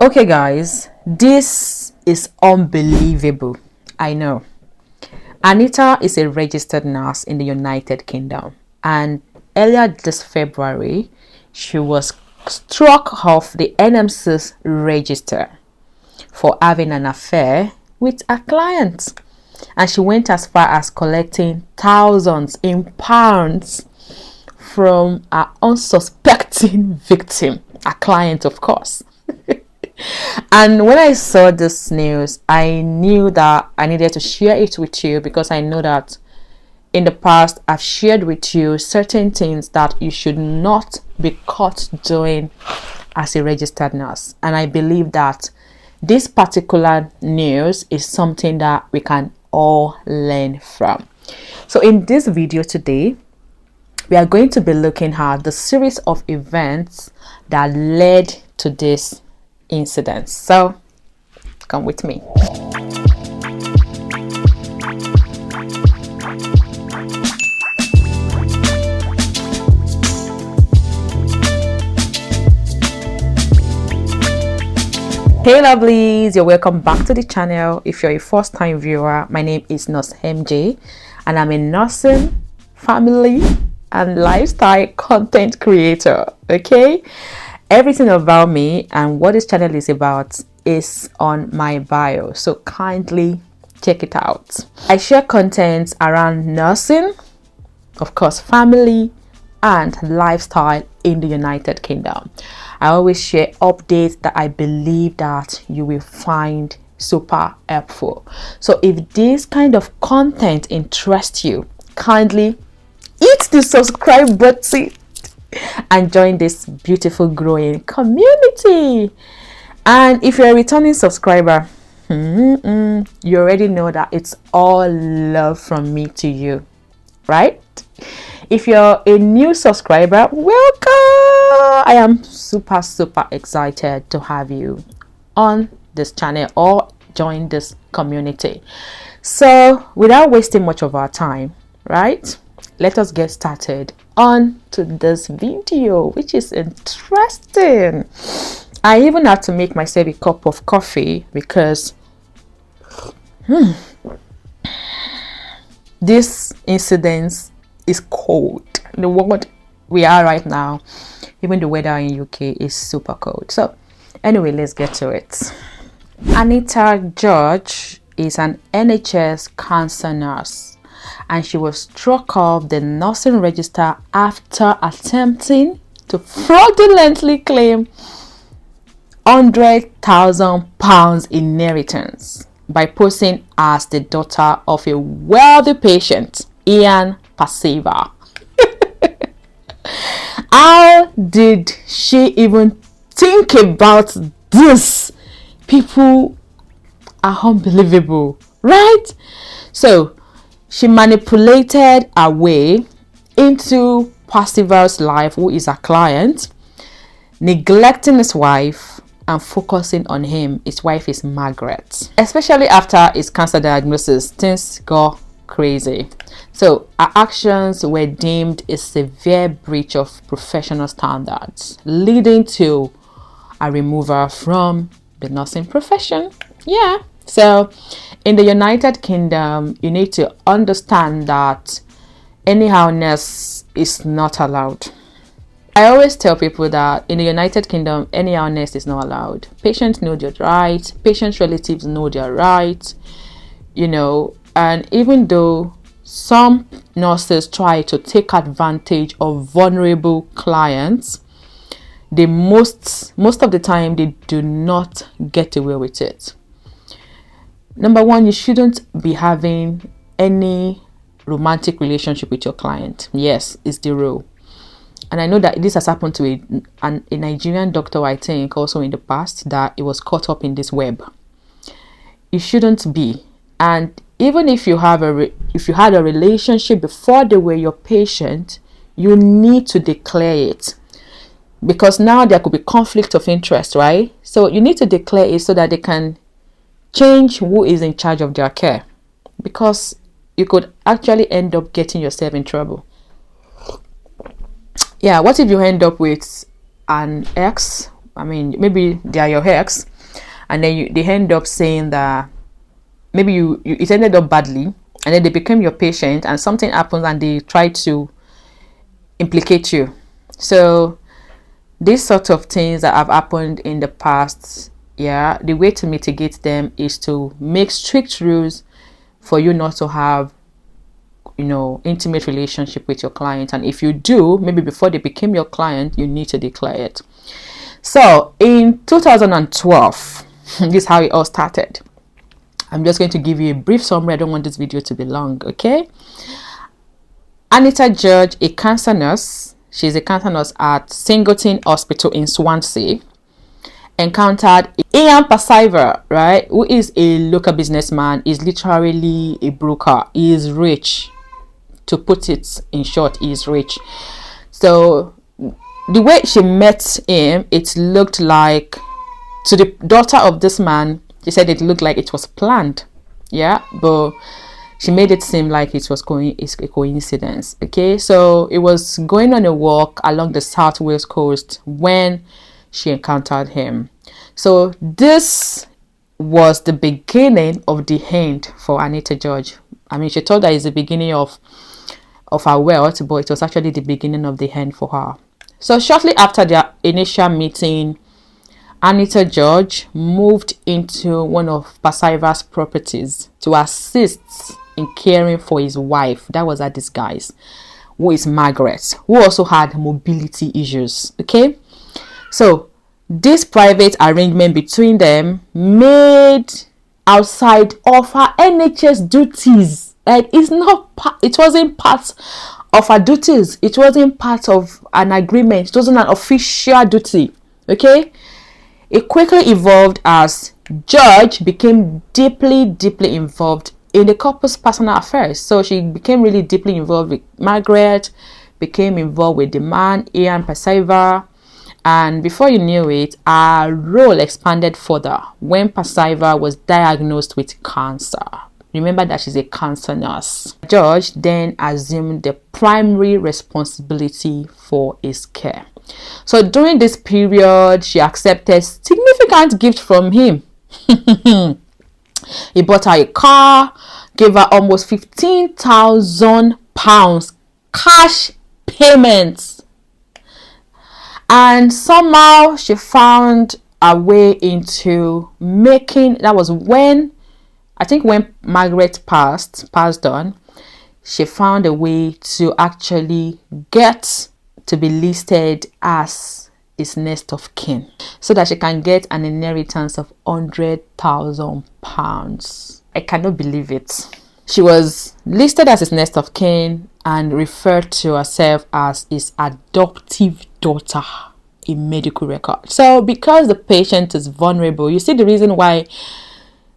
Okay, guys, this is unbelievable. I know. Anita is a registered nurse in the United Kingdom, and earlier this February, she was struck off the NMC's register for having an affair with a client, and she went as far as collecting thousands in pounds from an unsuspecting victim, a client, of course. And when I saw this news, I knew that I needed to share it with you, because I know that in the past I've shared with you certain things that you should not be caught doing as a registered nurse. And I believe that this particular news is something that we can all learn from. So in this video today, we are going to be looking at the series of events that led to this incident. So come with me. Hey lovelies, you're welcome back to the channel. If you're a first-time viewer, my name is Nurse MJ and I'm a nursing, family and lifestyle content creator. Okay, everything about me and what this channel is about is on my bio, so kindly check it out. I share content around nursing, of course, family and lifestyle in the United Kingdom. I always share updates that I believe that you will find super helpful. So if this kind of content interests you, kindly hit the subscribe button and join this beautiful growing community. And if you're a returning subscriber, you already know that it's all love from me to you, right? If you're a new subscriber, welcome. I am super excited to have you on this channel or join this community. So without wasting much of our time, right, let us get started on to this video, which is interesting. I even had to make myself a cup of coffee because this incident is cold. The world we are right now, even the weather in UK is super cold. So anyway, let's get to it. Anita George is an NHS cancer nurse, and she was struck off the nursing register after attempting to fraudulently claim £100,000 inheritance by posing as the daughter of a wealthy patient, Ian Passiva. How did she even think about this? People are unbelievable, right? So she manipulated her way into Passiva's life, who is a client, neglecting his wife and focusing on him. His wife is Margaret. Especially after his cancer diagnosis, things got crazy. So her actions were deemed a severe breach of professional standards, leading to a removal from the nursing profession. Yeah. So in the United Kingdom, you need to understand that anyhowness is not allowed. I always tell people that in the United Kingdom, anyhowness is not allowed. Patients know their rights, patients' relatives know their rights, you know, and even though some nurses try to take advantage of vulnerable clients, they most of the time they do not get away with it. Number one, you shouldn't be having any romantic relationship with your client. Yes, it's the rule. And I know that this has happened to a Nigerian doctor, I think, also in the past, that it was caught up in this web. It shouldn't be. And even if you have if you had a relationship before they were your patient, you need to declare it, because now there could be conflict of interest, right? So you need to declare it so that they can change who is in charge of their care, because you could actually end up getting yourself in trouble. Yeah, what if you end up with an ex? I mean, maybe they are your ex, and then they end up saying that maybe it ended up badly, and then they became your patient and something happens and they try to implicate you. So these sort of things that have happened in the past, yeah, the way to mitigate them is to make strict rules for you not to have, you know, intimate relationship with your client. And if you do, maybe before they became your client, you need to declare it. So in 2012, this is how it all started. I'm just going to give you a brief summary. I don't want this video to be long, okay? Anita George, a cancer nurse, she's a cancer nurse at Singleton Hospital in Swansea, encountered Ian Paciver, right, who is a local businessman, is literally a broker. He is rich. To put it in short, he is rich. So the way she met him, it looked like, to the daughter of this man, she said it looked like it was planned. Yeah, but she made it seem like it was a coincidence. Okay, so it was going on a walk along the southwest coast when she encountered him. So this was the beginning of the end for Anita George. I mean, she thought that it's the beginning of her wealth, but it was actually the beginning of the end for her. So shortly after their initial meeting, Anita George moved into one of Paciver's properties to assist in caring for his wife. That was her disguise, who is Margaret, who also had mobility issues. Okay, so this private arrangement between them made outside of her NHS duties. Like, it wasn't part of her duties. It wasn't part of an agreement. It wasn't an official duty. Okay, it quickly evolved as George became deeply involved in the couple's personal affairs. So she became really deeply involved with Margaret, became involved with the man, Ian Paciver, and before you knew it, her role expanded further when Paciver was diagnosed with cancer. Remember that she's a cancer nurse. George then assumed the primary responsibility for his care. So during this period, she accepted significant gifts from him. He bought her a car, gave her almost £15,000 cash payments. And somehow she found a way into making, that was when, I think when Margaret passed on, she found a way to actually get to be listed as his next of kin, so that she can get an inheritance of £100,000. I cannot believe it. She was listed as his next of kin and referred to herself as his adoptive daughter in medical record. So because the patient is vulnerable, you see the reason why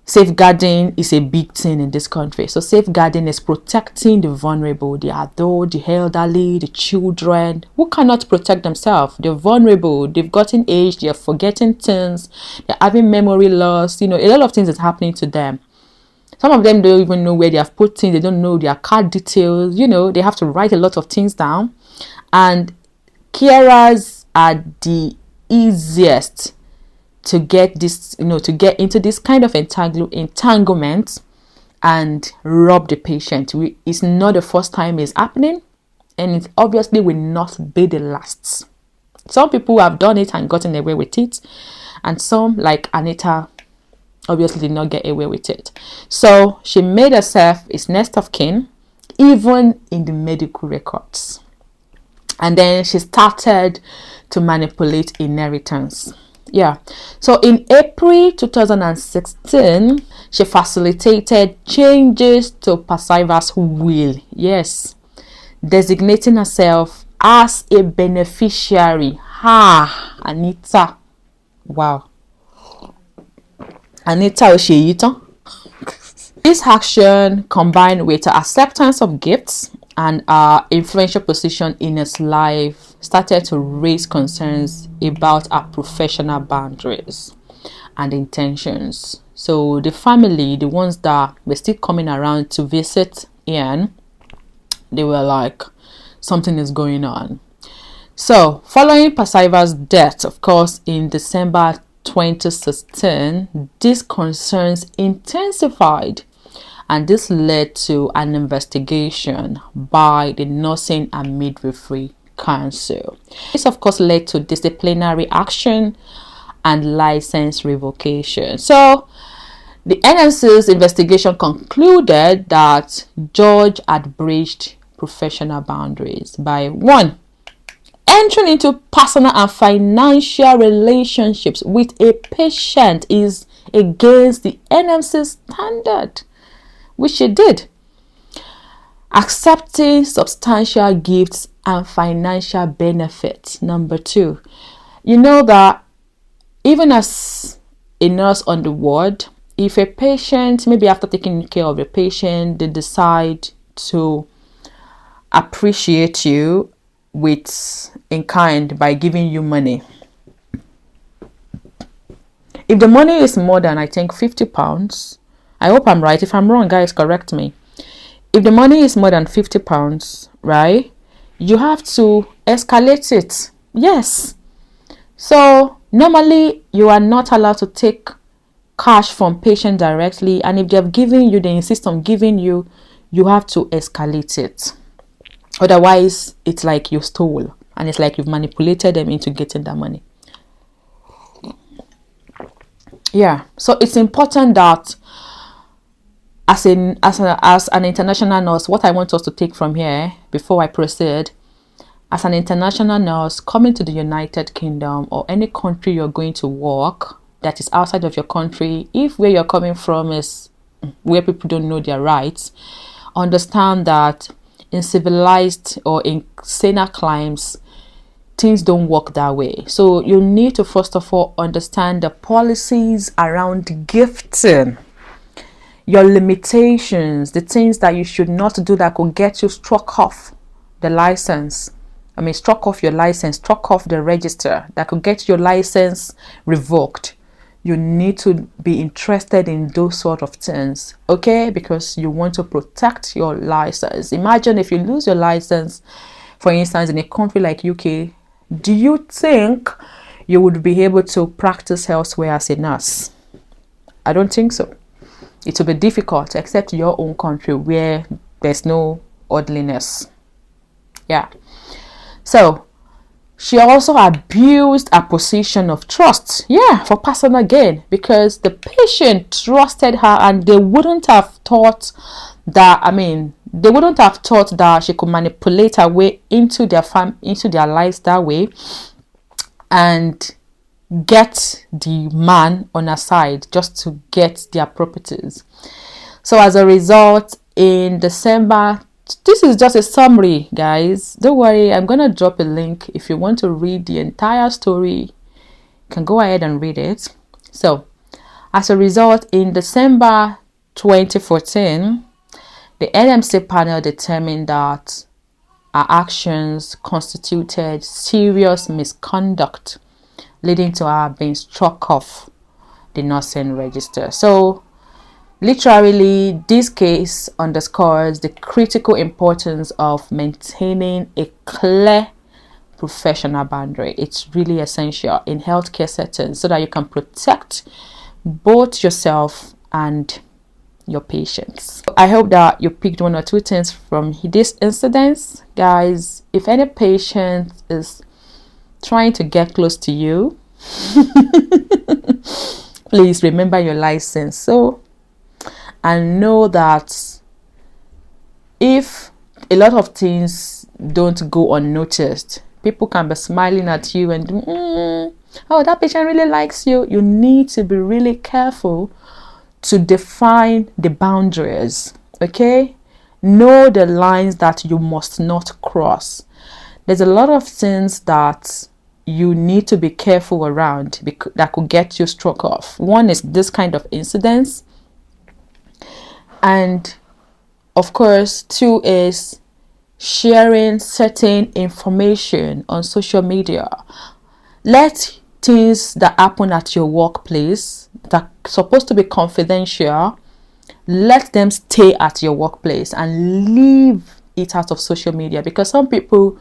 safeguarding is a big thing in this country. So safeguarding is protecting the vulnerable, the adult, the elderly, the children who cannot protect themselves. They're vulnerable, they've gotten age, they're forgetting things, they're having memory loss. You know, a lot of things is happening to them. Some of them don't even know where they have put things. They don't know their card details. You know, they have to write a lot of things down. And carers are the easiest to get this, you know, to get into this kind of entanglement and rob the patient. It's not the first time it's happening, and it obviously will not be the last. Some people have done it and gotten away with it, and some, like Anita, obviously did not get away with it. So she made herself his next of kin, even in the medical records. And then she started to manipulate inheritance. Yeah. So in April 2016, she facilitated changes to Paciver's will. Yes. Designating herself as a beneficiary. Anita. Wow. Anita Osheyita. This action, combined with her acceptance of gifts and her influential position in his life, started to raise concerns about her professional boundaries and intentions. So the family, the ones that were still coming around to visit Ian, they were like, something is going on. So following Paciver's death, of course, in December 2016, these concerns intensified, and this led to an investigation by the Nursing and Midwifery Council. This, of course, led to disciplinary action and license revocation. So, the NMC's investigation concluded that George had breached professional boundaries by 1. Entering into personal and financial relationships with a patient is against the NMC standard, which she did. Accepting substantial gifts and financial benefits. Number 2, you know that even as a nurse on the ward, if a patient, maybe after taking care of a patient, they decide to appreciate you in kind by giving you money. If the money is more than, I think, £50, I hope I'm right. If I'm wrong, guys, correct me. If the money is more than £50, right, you have to escalate it. Yes. So normally you are not allowed to take cash from patient directly, and if they've given you, they insist on giving you, you have to escalate it. Otherwise, it's like you stole, and it's like you've manipulated them into getting that money. Yeah, so it's important that as an international nurse, what I want us to take from here before I proceed, as an international nurse coming to the United Kingdom or any country you're going to work that is outside of your country, if where you're coming from is where people don't know their rights, understand that in civilized or in saner climes, things don't work that way. So you need to first of all understand the policies around gifting, your limitations, the things that you should not do that could get you struck off the license. Struck off your license, struck off the register, that could get your license revoked. You need to be interested in those sort of things, okay? Because you want to protect your license. Imagine if you lose your license, for instance, in a country like UK, do you think you would be able to practice elsewhere as a nurse? I don't think so. It will be difficult, except your own country where there's no orderliness. Yeah. So, she also abused a position of trust, for personal gain, because the patient trusted her, and they wouldn't have thought that, she could manipulate her way into their lives that way and get the man on her side just to get their properties. So as a result, in December, this is just a summary, guys. Don't worry, I'm gonna drop a link. If you want to read the entire story, you can go ahead and read it. So as a result, in December 2014, the NMC panel determined that her actions constituted serious misconduct, leading to her being struck off the nursing register. So literally, this case underscores the critical importance of maintaining a clear professional boundary. It's really essential in healthcare settings so that you can protect both yourself and your patients. I hope that you picked 1 or 2 things from this incident. Guys, if any patient is trying to get close to you, please remember your license. So, and know that if a lot of things don't go unnoticed, people can be smiling at you and oh, that patient really likes you. You need to be really careful to define the boundaries, okay? Know the lines that you must not cross. There's a lot of things that you need to be careful around that could get you struck off. One is this kind of incidents. And of course, 2 is sharing certain information on social media. Let things that happen at your workplace that are supposed to be confidential, let them stay at your workplace and leave it out of social media, because some people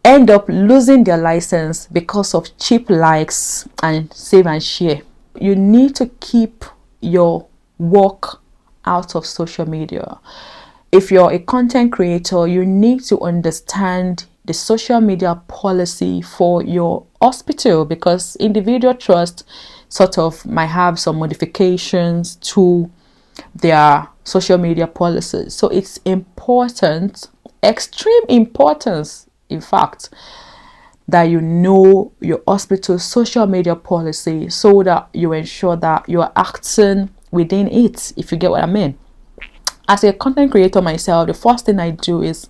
end up losing their license because of cheap likes and save and share. You need to keep your work out of social media. If you're a content creator, you need to understand the social media policy for your hospital, because individual trust sort of might have some modifications to their social media policies. So it's important, extreme importance, in fact, that you know your hospital's social media policy so that you ensure that you're acting within it, if you get what I mean. As a content creator myself, the first thing I do is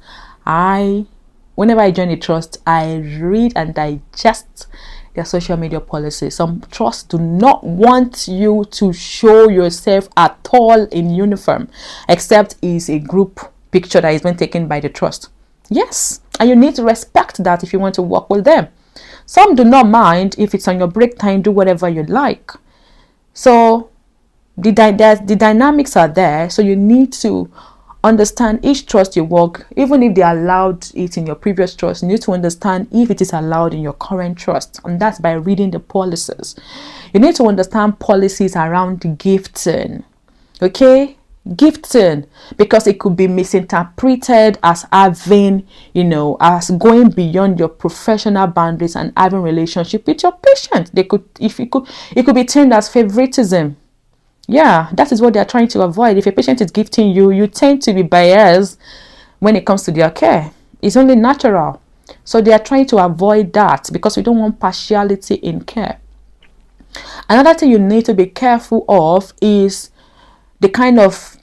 whenever I join a trust, I read and digest their social media policy. Some trusts do not want you to show yourself at all in uniform, except it's a group picture that is being taken by the trust. Yes, and you need to respect that if you want to work with them. Some do not mind if it's on your break time, do whatever you like. So the dynamics are there, so you need to understand each trust you work. Even if they allowed it in your previous trust, you need to understand if it is allowed in your current trust, and that's by reading the policies. You need to understand policies around gifting, okay? Gifting, because it could be misinterpreted as having, as going beyond your professional boundaries and having relationship with your patient. It could be termed as favoritism. Yeah, that is what they are trying to avoid. If a patient is gifting you, you tend to be biased when it comes to their care. It's only natural. So they are trying to avoid that because we don't want partiality in care. Another thing you need to be careful of is the kind of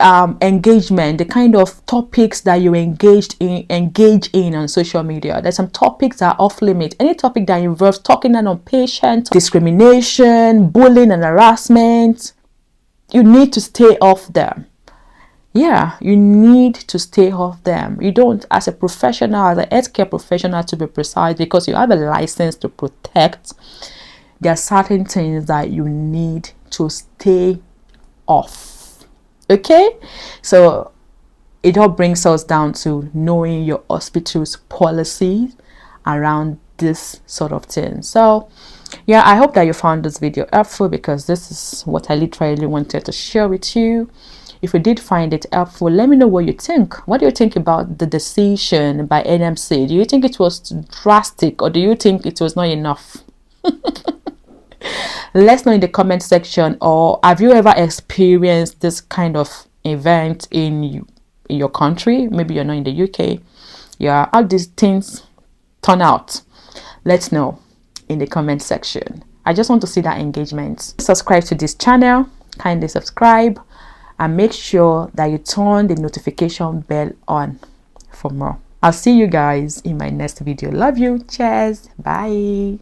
engagement, the kind of topics that you engage in on social media. There's some topics that are off limit. Any topic that involves talking on patient, discrimination, bullying and harassment, you need to stay off them. Yeah, you need to stay off them. You don't, as a professional, as a healthcare professional to be precise, because you have a license to protect, there are certain things that you need to stay off. Okay? So it all brings us down to knowing your hospital's policies around this sort of thing. So yeah, I hope that you found this video helpful, because this is what I literally wanted to share with you. If you did find it helpful, let me know what you think. What do you think about the decision by NMC? Do you think it was drastic, or do you think it was not enough? Let's know in the comment section. Or have you ever experienced this kind of event in your country? Maybe you're not in the UK. Yeah, how these things turn out? Let's know in the comment section. I just want to see that engagement. Subscribe to this channel, kindly subscribe, and make sure that you turn the notification bell on for more. I'll see you guys in my next video. Love you. Cheers. Bye.